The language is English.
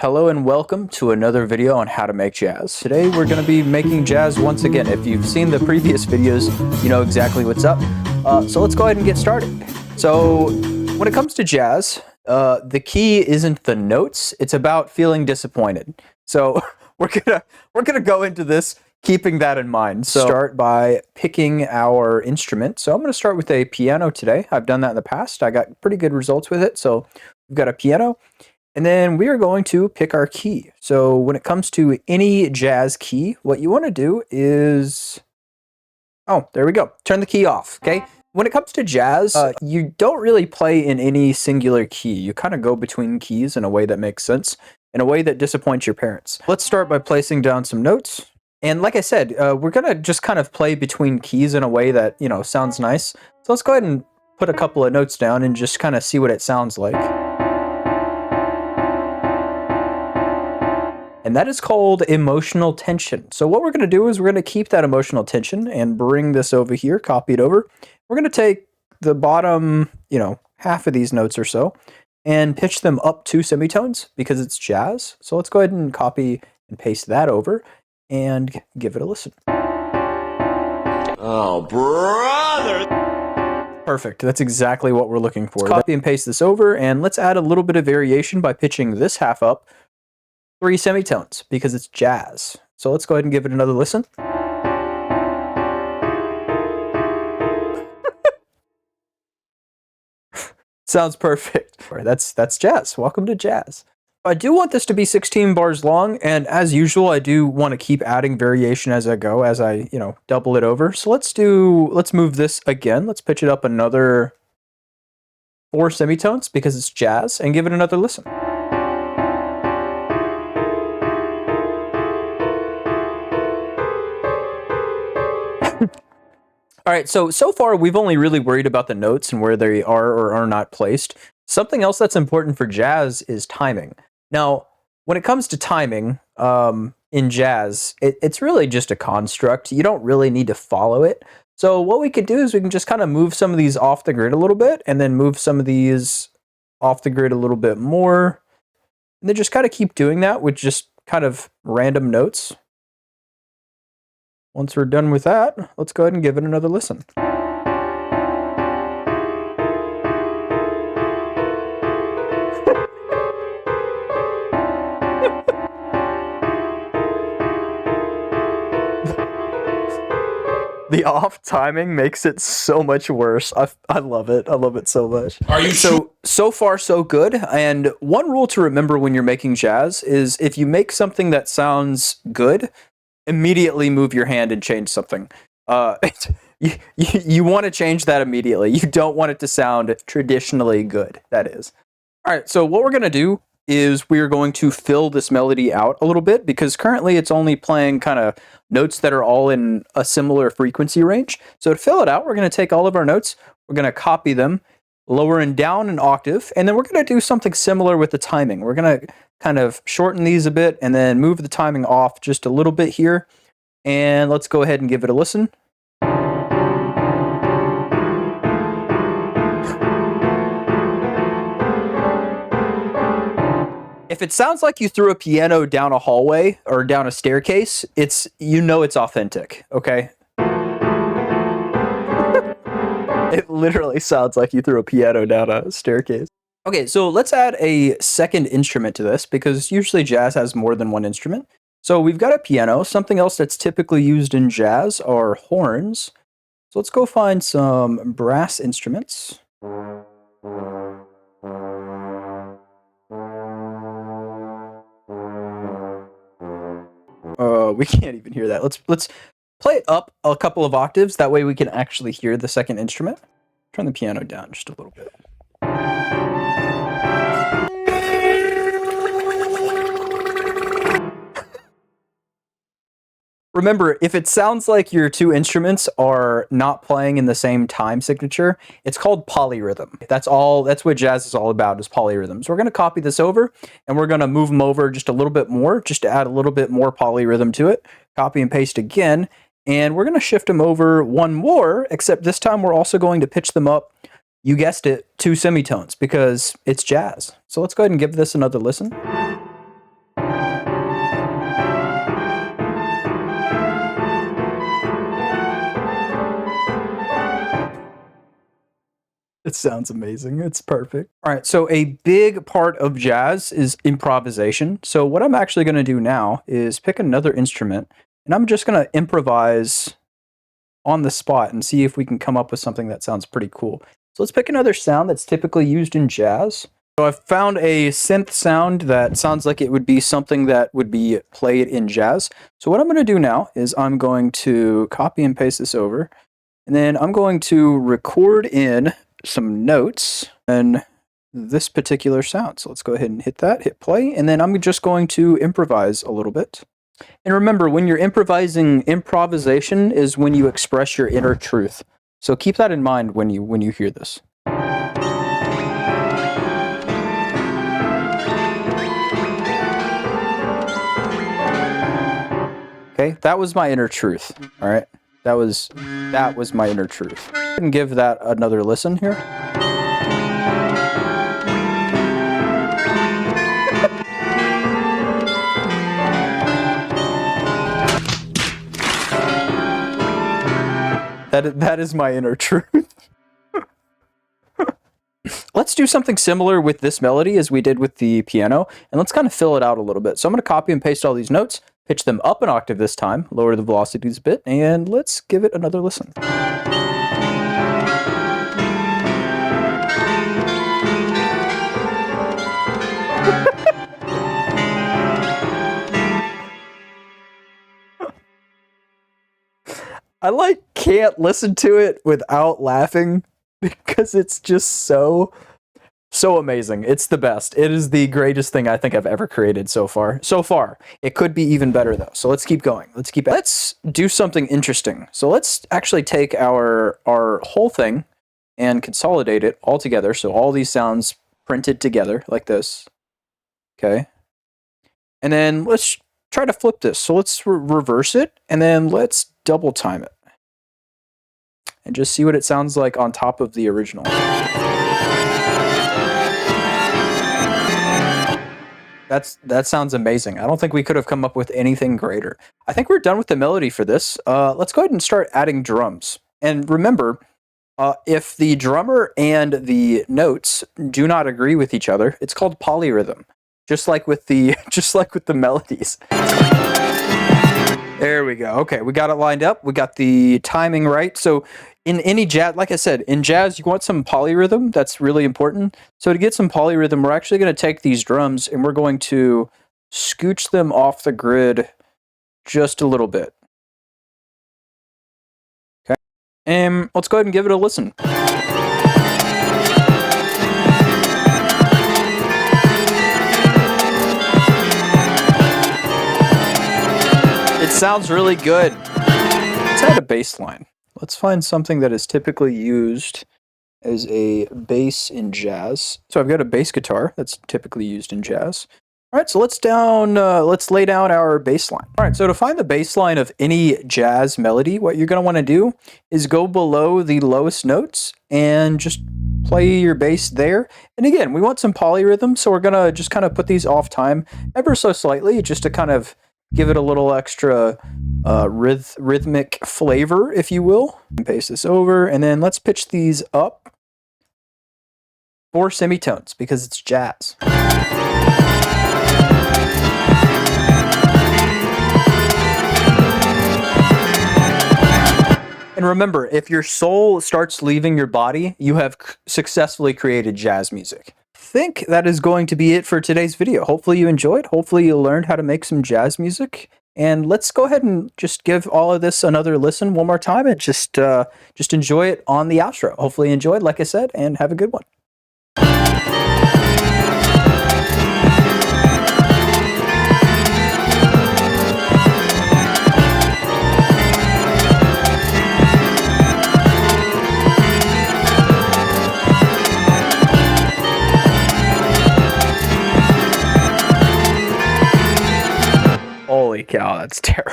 Hello and welcome to another video on how to make jazz. Today we're going to be making jazz once again. If you've seen the previous videos, you know exactly what's up. So let's go ahead and get started. So when it comes to jazz, the key isn't the notes, it's about feeling disappointed. So we're gonna go into this keeping that in mind. So start by picking our instrument. So I'm going to start with a piano today. I've done that in the past. I got pretty good results with it. So we've got a piano. And then we are going to pick our key. So when it comes to any jazz key, what you want to do is, oh, there we go. Turn the key off, okay? When it comes to jazz, you don't really play in any singular key. You kind of go between keys in a way that makes sense, in a way that disappoints your parents. Let's start by placing down some notes. And like I said, we're going to just kind of play between keys in a way that, you know, sounds nice. So let's go ahead and put a couple of notes down and just kind of see what it sounds like. And that is called emotional tension. So what we're going to do is we're going to keep that emotional tension and bring this over here, copy it over. We're going to take the bottom, half of these notes or so and pitch them up 2 semitones because it's jazz. So let's go ahead and copy and paste that over and give it a listen. Oh, brother! Perfect. That's exactly what we're looking for. Let's copy and paste this over, and let's add a little bit of variation by pitching this half up 3 semitones because it's jazz. So let's go ahead and give it another listen. Sounds perfect. All right, that's jazz. Welcome to jazz. I do want this to be 16 bars long, and as usual, I do want to keep adding variation as I go, as I, double it over. So let's move this again. Let's pitch it up another 4 semitones because it's jazz, and give it another listen. All right, so far we've only really worried about the notes and where they are or are not placed. Something else that's important for jazz is timing. Now, when it comes to timing in jazz, it's really just a construct. You don't really need to follow it. So what we could do is we can just kind of move some of these off the grid a little bit and then move some of these off the grid a little bit more. And then just kind of keep doing that with just kind of random notes. Once we're done with that, let's go ahead and give it another listen. The off timing makes it so much worse. I love it. I love it so much. Are you so far so good? And one rule to remember when you're making jazz is if you make something that sounds good, immediately move your hand and change something. You want to change that immediately. You don't want it to sound traditionally good, that is. All right, so what we're going to do is we're going to fill this melody out a little bit because currently it's only playing kind of notes that are all in a similar frequency range. So to fill it out, we're going to take all of our notes, we're going to copy them, lower and down an octave, and then we're going to do something similar with the timing. We're going to kind of shorten these a bit and then move the timing off just a little bit here. And let's go ahead and give it a listen. If it sounds like you threw a piano down a hallway or down a staircase, it's authentic, okay? It literally sounds like you threw a piano down a staircase. Okay, so let's add a second instrument to this because usually jazz has more than one instrument. So we've got a piano. Something else that's typically used in jazz are horns. So let's go find some brass instruments. We can't even hear that. Let's play it up a couple of octaves. That way we can actually hear the second instrument. Turn the piano down just a little bit. Remember, if it sounds like your 2 instruments are not playing in the same time signature, it's called polyrhythm. That's what jazz is all about, is polyrhythms. We're going to copy this over, and we're going to move them over just a little bit more, just to add a little bit more polyrhythm to it. Copy and paste again, and we're going to shift them over one more, except this time we're also going to pitch them up, you guessed it, 2 semitones, because it's jazz. So let's go ahead and give this another listen. sounds amazing. It's perfect. All right, so a big part of jazz is improvisation. So what I'm actually going to do now is pick another instrument, and I'm just going to improvise on the spot and see if we can come up with something that sounds pretty cool. So let's pick another sound that's typically used in jazz. So I've found a synth sound that sounds like it would be something that would be played in jazz. So what I'm going to do now is I'm going to copy and paste this over, and then I'm going to record in some notes and this particular sound. So let's go ahead and hit that, hit play, and then I'm just going to improvise a little bit. And remember, when you're improvising, improvisation is when you express your inner truth. So keep that in mind when you hear this. Okay, that was my inner truth. All right, that was my inner truth. And give that another listen here. That is my inner truth. Let's do something similar with this melody as we did with the piano, and let's kind of fill it out a little bit. So I'm going to copy and paste all these notes, pitch them up an octave this time, lower the velocities a bit, and let's give it another listen. I can't listen to it without laughing because it's just so amazing. It's the best. It is the greatest thing I think I've ever created so far. It could be even better though. So let's keep going. Let's do something interesting. So let's actually take our whole thing and consolidate it all together. So all these sounds printed together like this. Okay. And then let's try to flip this. So let's reverse it, and then let's double time it. And just see what it sounds like on top of the original. That sounds amazing. I don't think we could have come up with anything greater. I think we're done with the melody for this. Let's go ahead and start adding drums. And remember, if the drummer and the notes do not agree with each other, it's called polyrhythm. Just like with the melodies. There we go. Okay, we got it lined up. We got the timing right. So in any jazz, like I said, in jazz, you want some polyrhythm. That's really important. So to get some polyrhythm, we're actually going to take these drums and we're going to scooch them off the grid just a little bit. Okay. And let's go ahead and give it a listen. It sounds really good. Let's add a bass line. Let's find something that is typically used as a bass in jazz. So I've got a bass guitar that's typically used in jazz. All right, so let's lay down our bass line. All right, so to find the bass line of any jazz melody, what you're going to want to do is go below the lowest notes and just play your bass there. And again, we want some polyrhythm, so we're going to just kind of put these off time ever so slightly just to kind of give it a little extra rhythmic flavor, if you will. And paste this over, and then let's pitch these up 4 semitones because it's jazz. And remember, if your soul starts leaving your body, you have successfully created jazz music. I think that is going to be it for today's video. Hopefully you enjoyed. Hopefully you learned how to make some jazz music. And let's go ahead and just give all of this another listen one more time and just enjoy it on the outro. Hopefully you enjoyed, like I said, and have a good one. Holy cow, that's terrible.